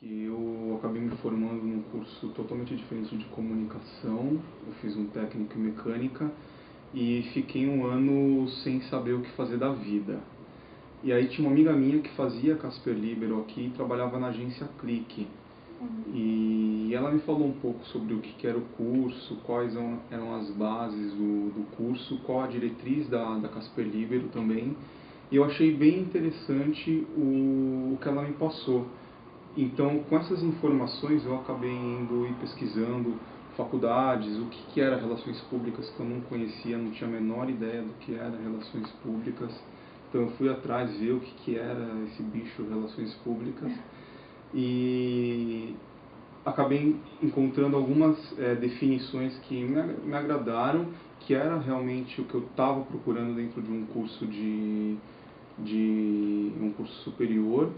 Que eu acabei me formando num curso totalmente diferente de comunicação. Eu fiz um técnico em mecânica e fiquei um ano sem saber o que fazer da vida. E aí tinha uma amiga minha que fazia Casper Libero aqui e trabalhava na agência Clique. E ela me falou um pouco sobre o que era o curso, quais eram as bases do curso, qual a diretriz da Casper Libero também. E eu achei bem interessante o que ela me passou. Então, com essas informações, eu acabei indo e pesquisando faculdades, o que era relações públicas, que eu não conhecia, não tinha a menor ideia do que era relações públicas. Então, eu fui atrás ver o que era esse bicho relações públicas e acabei encontrando algumas definições que me agradaram, que era realmente o que eu estava procurando dentro de um curso de um curso superior.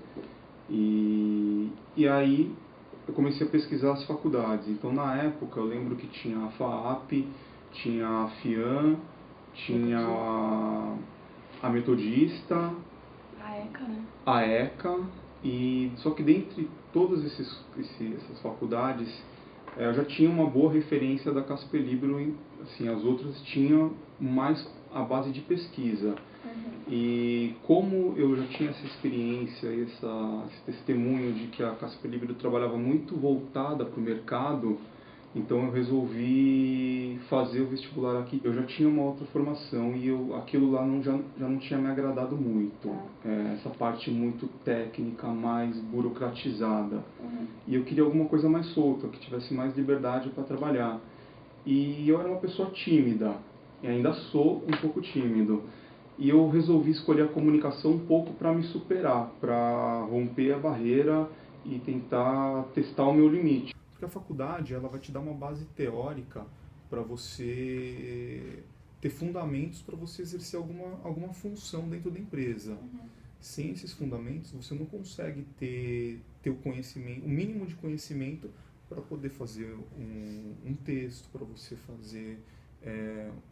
E aí eu comecei a pesquisar as faculdades. Então, na época, eu lembro que tinha a FAAP, tinha a FIAM, tinha a Metodista, A ECA, né? a ECA, e só que dentre todas essas faculdades, eu já tinha uma boa referência da Casper Libero, assim, as outras tinham mais a base de pesquisa. E como eu já tinha essa experiência, esse testemunho de que a Casper Libero trabalhava muito voltada para o mercado, então eu resolvi fazer o vestibular aqui. Eu já tinha uma outra formação e aquilo lá já não tinha me agradado muito. Essa parte muito técnica, mais burocratizada. E eu queria alguma coisa mais solta, que tivesse mais liberdade para trabalhar. E eu era uma pessoa tímida, e ainda sou um pouco tímido. E eu resolvi escolher a comunicação um pouco para me superar, para romper a barreira e tentar testar o meu limite. Porque a faculdade ela vai te dar uma base teórica para você ter fundamentos para você exercer alguma função dentro da empresa. Sem esses fundamentos, você não consegue ter o conhecimento, o mínimo de conhecimento para poder fazer um texto, para você fazer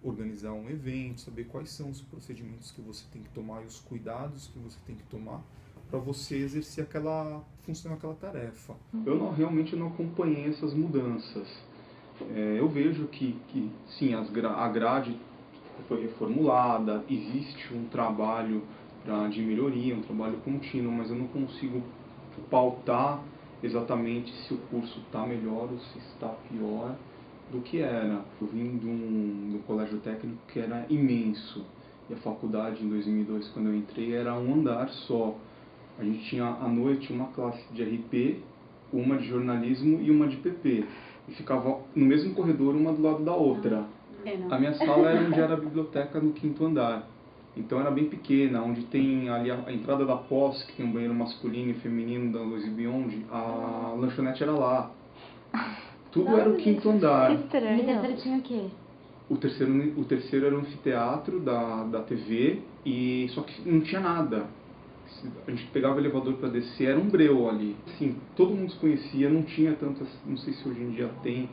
organizar um evento, saber quais são os procedimentos que você tem que tomar e os cuidados que você tem que tomar para você exercer aquela função, aquela tarefa. Eu realmente não acompanhei essas mudanças. Eu vejo que sim, a grade foi reformulada, existe um trabalho de melhoria, um trabalho contínuo, mas eu não consigo pautar exatamente se o curso está melhor ou se está pior do que era. Eu vim de um colégio técnico que era imenso, e a faculdade em 2002, quando eu entrei, era um andar só. A gente tinha à noite uma classe de RP, uma de jornalismo e uma de PP, e ficava no mesmo corredor, uma do lado da outra. A minha sala era onde era a biblioteca, no 5º andar. Então era bem pequena, onde tem ali a entrada da pós, que tem um banheiro masculino e feminino da Luz e Beyond, a lanchonete era lá. Tudo era o 5º andar. E o terceiro tinha o quê? O terceiro era um anfiteatro da TV, só que não tinha nada. A gente pegava o elevador para descer, era um breu ali. Assim, todo mundo se conhecia, não tinha tantas, não sei se hoje em dia tem.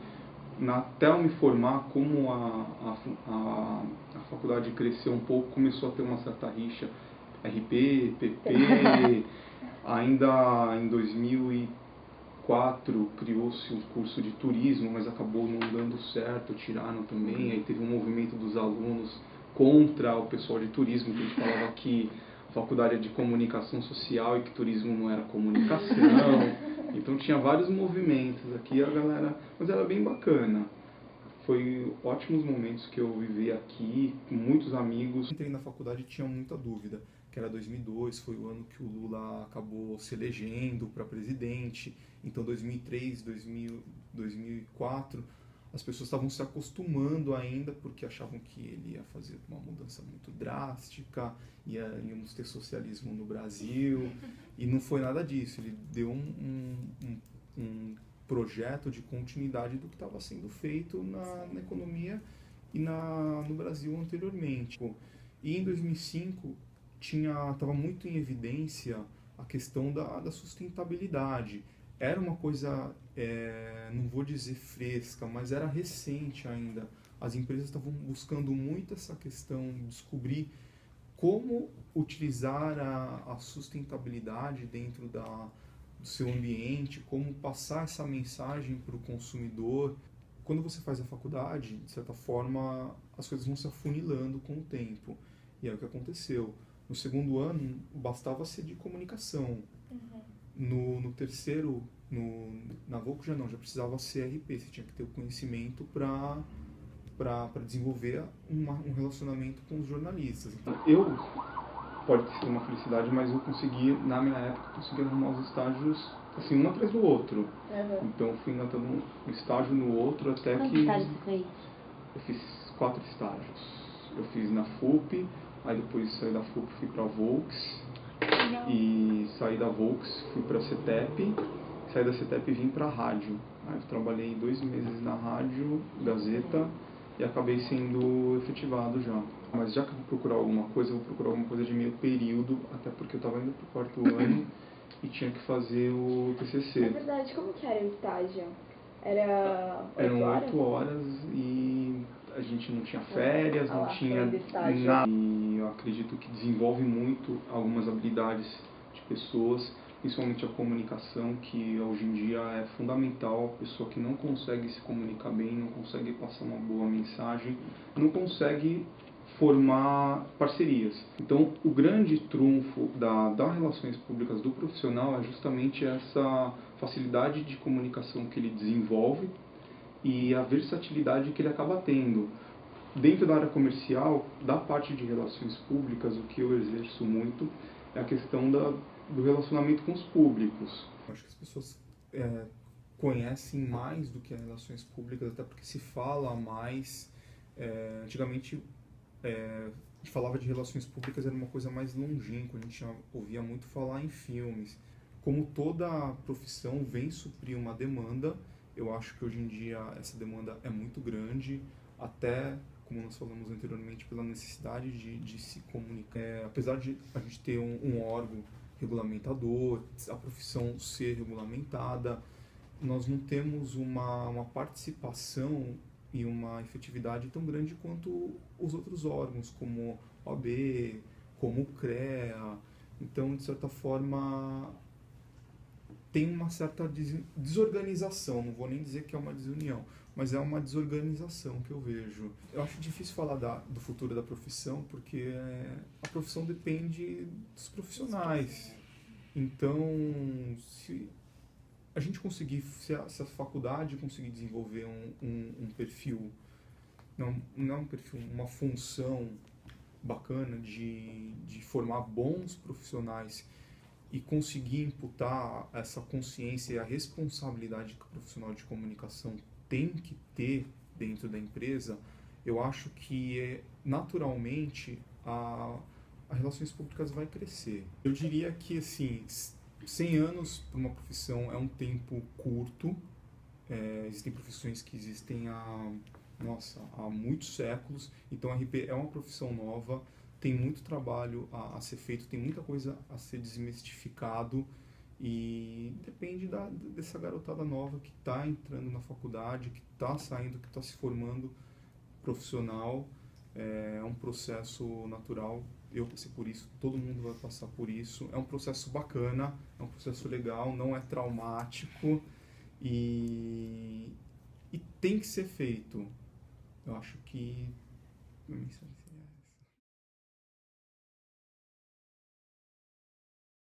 Até eu me formar, como a faculdade cresceu um pouco, começou a ter uma certa rixa, RP, PP, ainda em 2004 criou-se um curso de turismo, mas acabou não dando certo, tiraram também, aí teve um movimento dos alunos contra o pessoal de turismo, que a gente falava que a faculdade é de comunicação social e que turismo não era comunicação. Então tinha vários movimentos aqui, a galera, mas era bem bacana. Foi ótimos momentos que eu vivi aqui, com muitos amigos. Entrei na faculdade e tinha muita dúvida, que era 2002, foi o ano que o Lula acabou se elegendo para presidente. Então 2003, 2004, as pessoas estavam se acostumando ainda, porque achavam que ele ia fazer uma mudança muito drástica, íamos ter socialismo no Brasil, e não foi nada disso. Ele deu um projeto de continuidade do que estava sendo feito na economia e no Brasil anteriormente. E em 2005 estava muito em evidência a questão da sustentabilidade. Era uma coisa, não vou dizer fresca, mas era recente ainda. As empresas estavam buscando muito essa questão de descobrir como utilizar a sustentabilidade dentro do seu ambiente, como passar essa mensagem para o consumidor. Quando você faz a faculdade, de certa forma, as coisas vão se afunilando com o tempo. E é o que aconteceu. No segundo ano, bastava ser de comunicação. No terceiro, na Volco já precisava ser RP, você tinha que ter o conhecimento para desenvolver um relacionamento com os jornalistas. Então, pode ser uma felicidade, mas eu consegui, na minha época, consegui arrumar os estágios assim, um atrás do outro. Então eu fui engatando um estágio no outro até Quantos que... estágios você fez? Eu fiz 4 estágios. Eu fiz na FUP, aí depois saí da FUP fui pra Volks, e saí da Volks fui pra CETEP, saí da CETEP e vim pra rádio. Aí eu trabalhei 2 meses na rádio, Gazeta, e acabei sendo efetivado já. Mas já que eu vou procurar alguma coisa, eu vou procurar alguma coisa de meio período, até porque eu estava indo pro 4º ano e tinha que fazer o TCC. É verdade, como que era o estágio? Eram 8 horas e a gente não tinha férias, não tinha nada. E eu acredito que desenvolve muito algumas habilidades de pessoas, principalmente a comunicação, que hoje em dia é fundamental. A pessoa que não consegue se comunicar bem, não consegue passar uma boa mensagem, não consegue formar parcerias. Então, o grande trunfo das relações públicas do profissional é justamente essa facilidade de comunicação que ele desenvolve e a versatilidade que ele acaba tendo. Dentro da área comercial, da parte de relações públicas, o que eu exerço muito é a questão do relacionamento com os públicos. Acho que as pessoas conhecem mais do que as relações públicas, até porque se fala mais. Antigamente, a gente falava de relações públicas, era uma coisa mais longínqua, a gente ouvia muito falar em filmes. Como toda profissão vem suprir uma demanda, eu acho que hoje em dia essa demanda é muito grande, até, como nós falamos anteriormente, pela necessidade de se comunicar. Apesar de a gente ter um órgão regulamentador, a profissão ser regulamentada, nós não temos uma participação e uma efetividade tão grande quanto os outros órgãos, como a OAB, como o CREA. Então, de certa forma, tem uma certa desorganização, não vou nem dizer que é uma desunião, mas é uma desorganização que eu vejo. Eu acho difícil falar do futuro da profissão, porque a profissão depende dos profissionais. Então, se a gente conseguir, se a faculdade conseguir desenvolver um perfil, não um perfil, uma função bacana de formar bons profissionais e conseguir imputar essa consciência e a responsabilidade que o profissional de comunicação tem que ter dentro da empresa, eu acho que naturalmente as relações públicas vai crescer. Eu diria que assim, 100 anos para uma profissão é um tempo curto. Existem profissões que existem há muitos séculos, então a RP é uma profissão nova, tem muito trabalho a ser feito, tem muita coisa a ser desmistificado e depende dessa garotada nova que está entrando na faculdade, que está saindo, que está se formando profissional. É um processo natural, eu passei por isso, todo mundo vai passar por isso. É um processo bacana, é um processo legal, não é traumático e tem que ser feito. Eu acho que